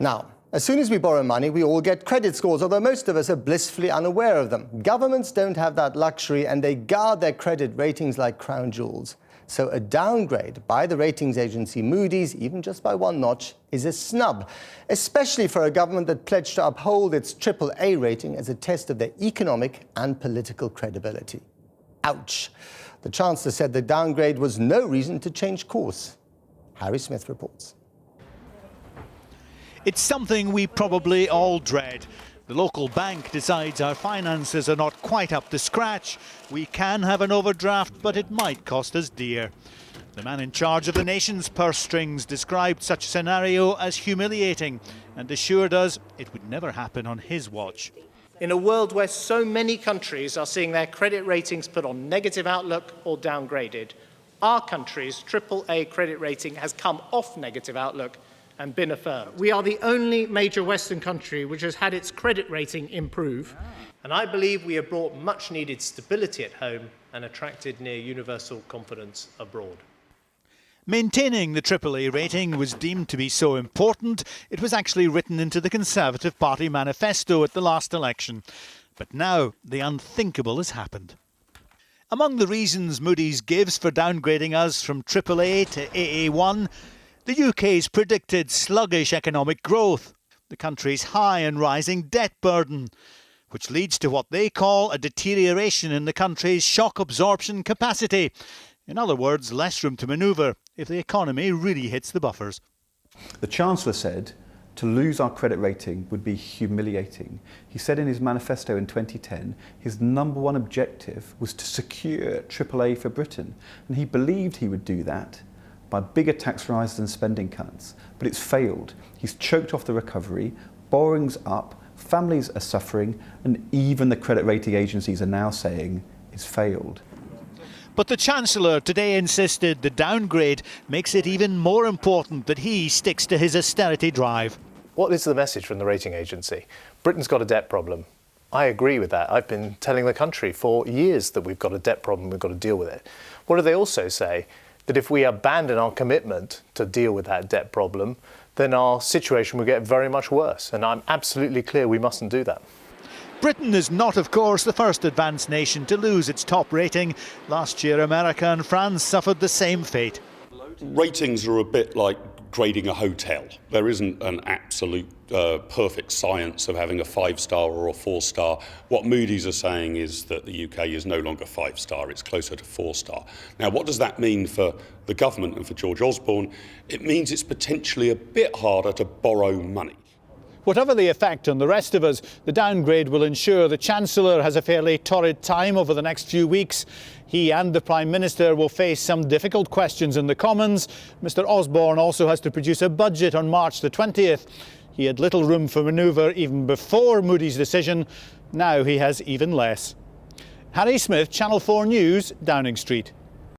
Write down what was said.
Now, as soon as we borrow money, we all get credit scores, although most of us are blissfully unaware of them. Governments don't have that luxury, and they guard their credit ratings like crown jewels. So a downgrade by the ratings agency Moody's, even just by one notch, is a snub, especially for a government that pledged to uphold its AAA rating as a test of their economic and political credibility. Ouch. The Chancellor said the downgrade was no reason to change course. Harry Smith reports. It's something we probably all dread. The local bank decides our finances are not quite up to scratch. We can have an overdraft, but it might cost us dear. The man in charge of the nation's purse strings described such a scenario as humiliating and assured us it would never happen on his watch. In a world where so many countries are seeing their credit ratings put on negative outlook or downgraded, our country's AAA credit rating has come off negative outlook and been affirmed. We are the only major Western country which has had its credit rating improve. And I believe we have brought much needed stability at home and attracted near universal confidence abroad. Maintaining the AAA rating was deemed to be so important, it was actually written into the Conservative Party manifesto at the last election. But now the unthinkable has happened. Among the reasons Moody's gives for downgrading us from AAA to AA1, the UK's predicted sluggish economic growth, the country's high and rising debt burden, which leads to what they call a deterioration in the country's shock absorption capacity. In other words, less room to manoeuvre if the economy really hits the buffers. The Chancellor said to lose our credit rating would be humiliating. He said in his manifesto in 2010 his number one objective was to secure AAA for Britain, and he believed he would do that by bigger tax rises and spending cuts. But it's failed. He's choked off the recovery, borrowing's up, families are suffering, and even the credit rating agencies are now saying it's failed. But the Chancellor today insisted the downgrade makes it even more important that he sticks to his austerity drive. What is the message from the rating agency? Britain's got a debt problem. I agree with that. I've been telling the country for years that we've got a debt problem, we've got to deal with it. What do they also say? That if we abandon our commitment to deal with that debt problem, then our situation will get very much worse. And I'm absolutely clear we mustn't do that. Britain is not, of course, the first advanced nation to lose its top rating. Last year, America and France suffered the same fate. Ratings are a bit like grading a hotel. There isn't an absolute perfect science of having a 5-star or a 4-star. What Moody's are saying is that the UK is no longer 5-star, it's closer to 4-star. Now, what does that mean for the government and for George Osborne? It means it's potentially a bit harder to borrow money. Whatever the effect on the rest of us, the downgrade will ensure the Chancellor has a fairly torrid time over the next few weeks. He and the Prime Minister will face some difficult questions in the Commons. Mr Osborne also has to produce a budget on March the 20th. He had little room for manoeuvre even before Moody's decision. Now he has even less. Harry Smith, Channel 4 News, Downing Street.